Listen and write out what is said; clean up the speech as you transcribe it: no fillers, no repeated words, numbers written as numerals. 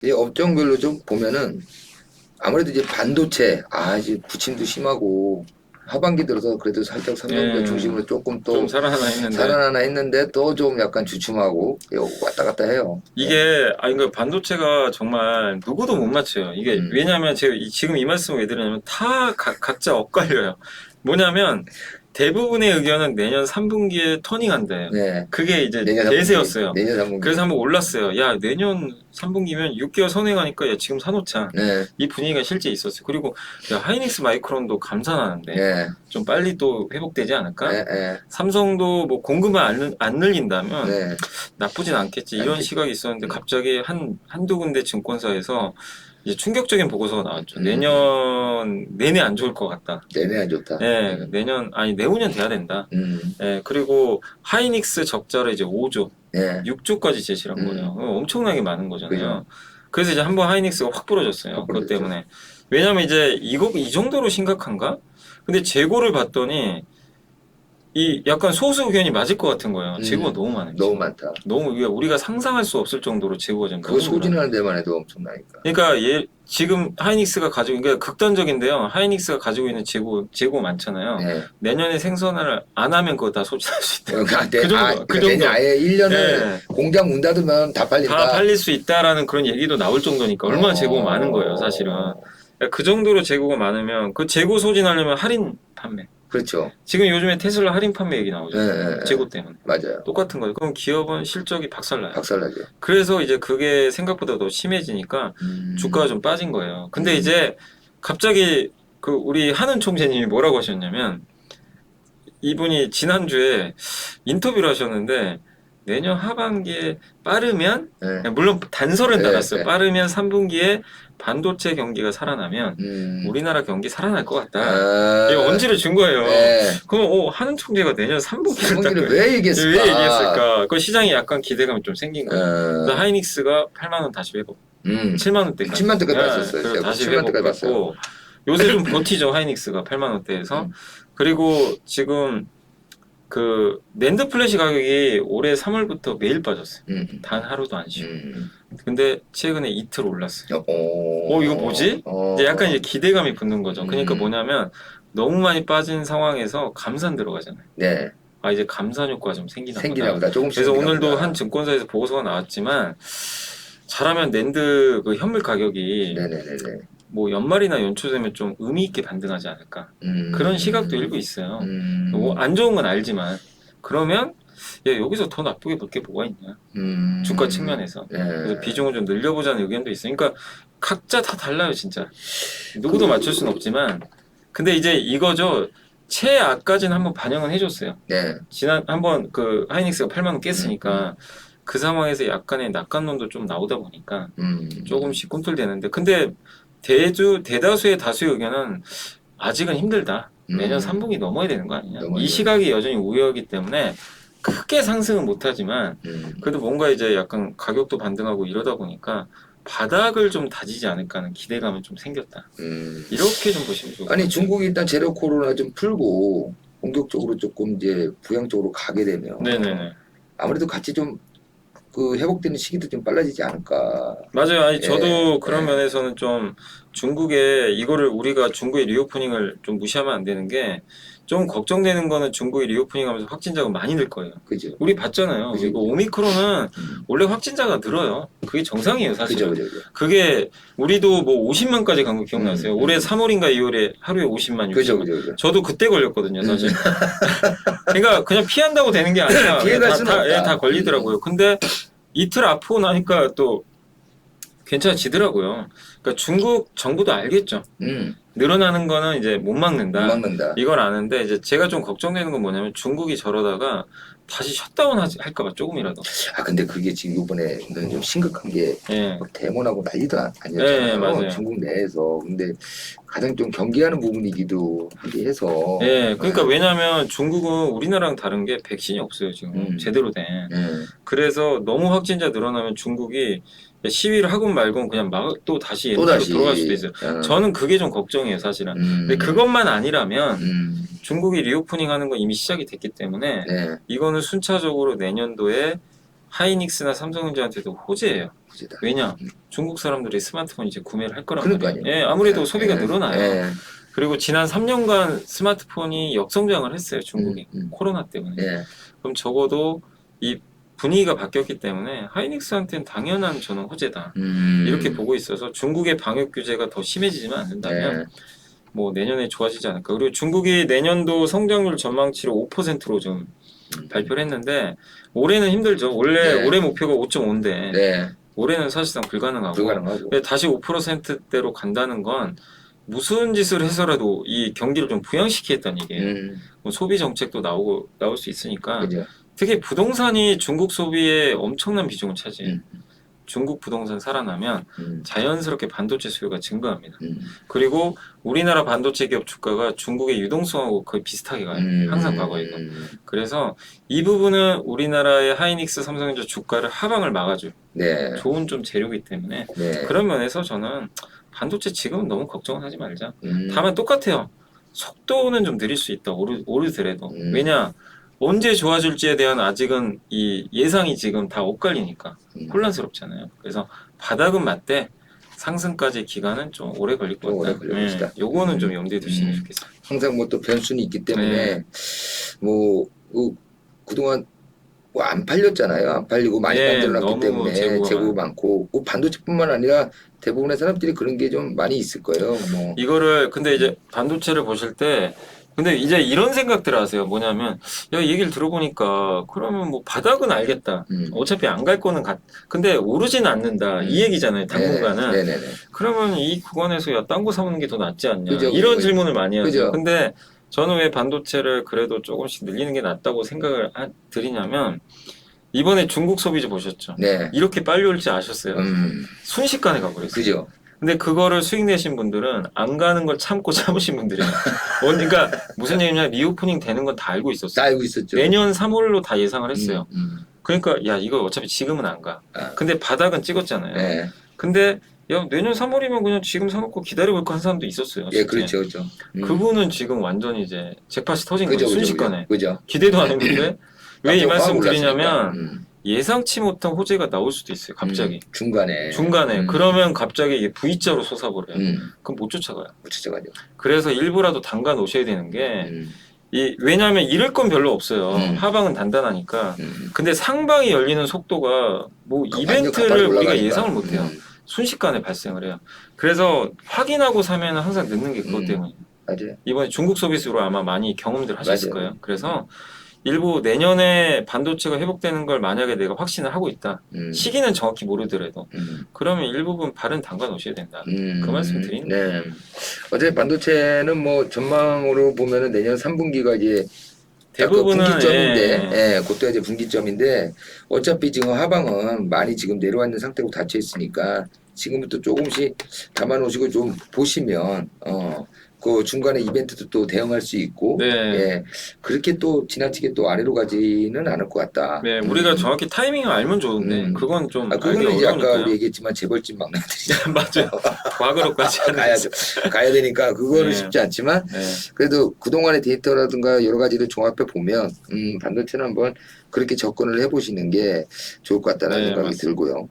이 업종별로 좀 보면은 아무래도 이제 반도체, 이제 부침도 심하고 하반기 들어서 그래도 살짝 삼성도 중심으로 조금 좀 또 살아나나 했는데 살아나나 했는데 또 좀 약간 주춤하고 왔다 갔다 해요. 이게 그러니까 반도체가 정말 누구도 못 맞춰요. 이게 음. 왜냐하면 제가 지금 이 말씀을 왜 드리냐면 다 각자 엇갈려요. 뭐냐면 대부분의 의견은 내년 3분기에 터닝한대. 네. 그게 이제 내년 3분기. 대세였어요. 내년 3분기. 그래서 한번 올랐어요. 야, 내년 3분기면 6개월 선행하니까 야, 지금 사놓자. 네. 이 분위기가 실제 있었어요. 그리고 야, 하이닉스 마이크론도 감산하는데 네. 좀 빨리 또 회복되지 않을까? 네. 네. 삼성도 뭐 공급만 안 늘린다면 네. 나쁘진 않겠지. 이런 않겠지. 시각이 있었는데 갑자기 한두 군데 증권사에서 이제 충격적인 보고서가 나왔죠. 음. 내년 내내 안 좋을 것 같다. 내내 안 좋다. 예, 내후년 돼야 된다. 음. 예, 그리고 하이닉스 적자를 이제 5조, 네. 6조까지 제시한 거예요. 엄청나게 많은 거잖아요. 그죠. 그래서 이제 한번 하이닉스가 확 부러졌어요. 확 그것 부러졌죠. 때문에. 왜냐면 이제 이 정도로 심각한가? 근데 재고를 봤더니 이 약간 소수 의견이 맞을 것 같은 거예요. 재고가 너무 많아요. 너무 지금. 많다. 너무 우리가 상상할 수 없을 정도로 재고가 지금 그거 너무 늘어나요. 소진하는 데만 해도 엄청나니까. 그러니까 지금 하이닉스가 가지고 그러니까 극단적인데요. 하이닉스가 가지고 있는 재고 많잖아요. 네. 내년에 생산을 안 하면 그거 다 소진할 수 있다. 그 정도, 그 내년 정도. 아예 1년을 네. 공장 문 닫으면 다 팔린다. 다 팔릴 수 있다라는 그런 얘기도 나올 정도니까 얼마나 재고가 많은 거예요, 사실은. 그 정도로 재고가 많으면 그 재고 소진하려면 할인 판매. 그렇죠. 지금 요즘에 테슬라 할인 판매 얘기 나오죠. 네. 재고 때문에. 맞아요. 똑같은 거예요. 그럼 기업은 실적이 박살나요. 박살나죠. 그래서 이제 그게 생각보다 더 심해지니까 주가가 좀 빠진 거예요. 근데 이제 갑자기 그 우리 한은 총재님이 뭐라고 하셨냐면 이분이 지난주에 인터뷰를 하셨는데 내년 하반기에 빠르면 네. 물론 단서는 네, 달았어요. 네. 빠르면 3분기에 반도체 경기가 살아나면 우리나라 경기 살아날 것 같다. 이 언지를 준 거예요. 네. 그럼 한은 총재가 내년 3분기를 3분기를 왜 얘기했을까? 왜 얘기했을까? 그 시장이 약간 기대감이 좀 생긴 거예요. 그래서 하이닉스가 8만 원 다시 회복. 7만 원대까지. 7만 원대까지 봤었어요. 그리고 다시 7만 원대까지 회복했고 요새 좀 버티죠 하이닉스가 8만 원대에서. 그리고 지금 그 낸드 플래시 가격이 올해 3월부터 매일 빠졌어요. 단 하루도 안 쉬고. 근데 최근에 이틀 올랐어요. 이거 뭐지? 이제 약간 이제 기대감이 붙는 거죠. 그러니까 뭐냐면 너무 많이 빠진 상황에서 감산 들어가잖아요. 네. 이제 감산 효과가 좀 생기나 생기나 보다. 조금씩 그래서 생기나 오늘도 보다. 한 증권사에서 보고서가 나왔지만 잘하면 낸드 그 현물 가격이 네네네네. 뭐 연말이나 연초 되면 좀 의미 있게 반등하지 않을까. 그런 시각도 일부 있어요. 뭐 안 좋은 건 알지만 그러면 야, 여기서 더 나쁘게 볼 게 뭐가 있냐. 주가 측면에서. 네. 그래서 비중을 좀 늘려보자는 의견도 있어요. 그러니까 각자 다 달라요, 진짜. 누구도 맞출 수는 없지만. 근데 이제 이거죠. 최악까지는 한번 반영은 해줬어요. 네. 지난 한번 그 하이닉스가 8만 원 깼으니까 그 상황에서 약간의 낙관론도 좀 나오다 보니까 조금씩 꿈틀대는데 근데 대다수의 다수의 의견은 아직은 힘들다. 내년 3분기 넘어야 되는 거 아니냐. 이 시각이 여전히 우려이기 때문에 크게 상승은 못하지만 그래도 뭔가 이제 약간 가격도 반등하고 이러다 보니까 바닥을 좀 다지지 않을까 하는 기대감이 좀 생겼다. 이렇게 좀 보시면 좋을 것 아니 같아요. 중국이 일단 제로 코로나 좀 풀고 본격적으로 조금 이제 부양 쪽으로 가게 되면 네네네. 아무래도 같이 좀 그 회복되는 시기도 좀 빨라지지 않을까. 맞아요. 아니, 예, 저도 그런 예. 면에서는 좀 중국의 이거를 우리가 중국의 리오프닝을 좀 무시하면 안 되는 게 좀 걱정되는 거는 중국이 리오프닝 하면서 확진자가 많이 늘 거예요. 그죠. 우리 봤잖아요. 그죠. 이거 오미크론은 원래 확진자가 늘어요. 그게 정상이에요, 사실은. 그죠. 그게 우리도 뭐 50만까지 간 거 기억나세요? 올해 3월인가 2월에 하루에 50만, 60만. 그죠. 저도 그때 걸렸거든요, 사실. 그러니까 그냥 피한다고 되는 게 아니라 피해갈 수는 없다. 다 걸리더라고요. 근데 이틀 아프고 나니까 또 괜찮아지더라고요. 그러니까 중국 정부도 알겠죠. 늘어나는 거는 이제 못 막는다. 못 막는다. 이걸 아는데 이제 제가 좀 걱정되는 건 뭐냐면 중국이 저러다가 다시 셧다운 할까봐 조금이라도. 근데 그게 지금 이번에는 좀 심각한 게 예. 막 데모나고 난리도 아니었잖아요. 예, 맞아요. 중국 내에서. 근데 가장 좀 경계하는 부분이기도 하게 해서. 예, 그러니까 왜냐면 중국은 우리나라랑 다른 게 백신이 없어요, 지금. 제대로 된. 그래서 너무 확진자 늘어나면 중국이 시위를 하건 말건 그냥 또 다시 옛날로 돌아갈 수도 있어요. 저는 그게 좀 걱정이에요, 사실은. 근데 그것만 아니라면 중국이 리오프닝 하는 건 이미 시작이 됐기 때문에 네. 이거는 순차적으로 내년도에 하이닉스나 삼성전자한테도 호재예요. 호재다. 왜냐? 중국 사람들이 스마트폰 이제 구매를 할 거란 그러니까요. 말이에요. 예, 아무래도 예, 소비가 예, 늘어나요. 예. 그리고 지난 3년간 스마트폰이 역성장을 했어요. 중국이. 음. 코로나 때문에. 예. 그럼 적어도 이 분위기가 바뀌었기 때문에 하이닉스한테는 당연한 저는 호재다. 이렇게 보고 있어서 중국의 방역 규제가 더 심해지지만 않는다면 예. 뭐 내년에 좋아지지 않을까. 그리고 중국이 내년도 성장률 전망치를 5%로 좀 발표를 했는데 올해는 힘들죠. 원래 네. 올해 목표가 5.5인데 네. 올해는 사실상 불가능하고 불가능하고. 다시 5%대로 간다는 건 무슨 짓을 해서라도 이 경기를 좀 부양시키겠다는 얘기예요. 뭐 소비 정책도 나올 수 있으니까 그죠. 특히 부동산이 중국 소비에 엄청난 비중을 차지해요. 음. 중국 부동산 살아나면 자연스럽게 반도체 수요가 증가합니다. 음. 그리고 우리나라 반도체 기업 주가가 중국의 유동성하고 거의 비슷하게 가요. 항상 과거에도. 그래서 이 부분은 우리나라의 하이닉스, 삼성전자 주가를 하방을 막아줄 네. 좋은 좀 재료이기 때문에 네. 그런 면에서 저는 반도체 지금은 너무 걱정은 하지 말자. 다만 똑같아요. 속도는 좀 느릴 수 있다. 오르더라도. 왜냐? 언제 좋아질지에 대한 아직은 이 예상이 지금 다 엇갈리니까 혼란스럽잖아요. 그래서 바닥은 맞되 상승까지 기간은 좀 오래 걸릴 것 오래 같다. 걸릴 것이다. 요거는 좀 염두에 두시면 좋겠어요. 항상 뭐 또 변수는 있기 때문에 네. 뭐 그동안 뭐 안 팔렸잖아요. 안 팔리고 많이 네, 단절났기 너무 때문에 재고가 재고가 많고 뭐 반도체뿐만 아니라 대부분의 사람들이 그런 게 좀 많이 있을 거예요. 뭐 이거를 근데 이제 반도체를 보실 때 근데 이제 이런 생각들 하세요. 뭐냐면 야 얘기를 들어보니까 그러면 뭐 바닥은 알겠다. 어차피 안 갈 거는 근데 오르지는 않는다. 이 얘기잖아요. 당분간은. 네네네. 그러면 이 구간에서 야 딴 거 사보는 게 더 낫지 않냐. 그죠, 이런 그죠. 질문을 많이 하죠. 그죠. 근데 저는 왜 반도체를 그래도 조금씩 늘리는 게 낫다고 생각을 드리냐면 이번에 중국 소비주 보셨죠? 네. 이렇게 빨리 올지 아셨어요? 순식간에 가버렸어요. 그죠. 근데 그거를 수익 내신 분들은 안 가는 걸 참으신 분들이에요. 그러니까 무슨 얘기냐 리오프닝 되는 건 다 알고 있었어요. 다 알고 있었죠. 내년 3월로 다 예상을 했어요. 그러니까 야 이거 어차피 지금은 안 가. 근데 바닥은 찍었잖아요. 네. 근데 야 내년 3월이면 그냥 지금 사놓고 기다리고 있고 한 사람도 있었어요. 예, 실제. 그렇죠, 그렇죠. 그분은 지금 완전히 이제 잭팟이 터진 그죠, 거예요. 그죠, 순식간에. 그죠. 기대도 안 했는데 왜 이 깜짝 말씀 확 드리냐면 올랐으니까. 예상치 못한 호재가 나올 수도 있어요. 갑자기. 중간에. 그러면 갑자기 이게 V자로 솟아버려요. 그럼 못 쫓아가요. 못 쫓아가죠. 그래서 일부라도 담가 놓으셔야 되는 게 왜냐하면 잃을 건 별로 없어요. 하방은 단단하니까. 근데 상방이 열리는 속도가 뭐 이벤트를 우리가 예상을 못해요. 순식간에 발생을 해요. 그래서 확인하고 사면 항상 늦는 게 그것 때문이에요. 맞아요. 이번에 중국 서비스로 아마 많이 경험들 하셨을 맞아요. 거예요. 그래서 일부 내년에 반도체가 회복되는 걸 만약에 내가 확신을 하고 있다. 시기는 정확히 모르더라도 그러면 일부분 발은 담가 놓으셔야 된다. 그 말씀 드리는 거예요. 네. 어제 반도체는 뭐 전망으로 보면은 내년 3분기가 이제 대부분은 분기점인데, 예, 그때가 이제 분기점인데 어차피 지금 하방은 많이 지금 내려와 있는 상태로 닫혀 있으니까 지금부터 조금씩 담아 놓으시고 좀 보시면 그 중간에 이벤트도 또 대응할 수 있고, 네. 예, 그렇게 또 지나치게 또 아래로 가지는 않을 것 같다. 네, 우리가 정확히 타이밍을 알면 좋은데 그건 좀 알기 그거는 이제 아까 어려우니까요. 우리 얘기했지만 재벌집 막내들이 맞아요. 과거로까지 하는 가야죠. 가야 되니까 그거는 네. 쉽지 않지만 네. 그래도 그동안의 데이터라든가 여러 가지를 종합해 보면 반도체는 한번 그렇게 접근을 해보시는 게 좋을 것 같다는 네, 생각이 맞습니다. 들고요.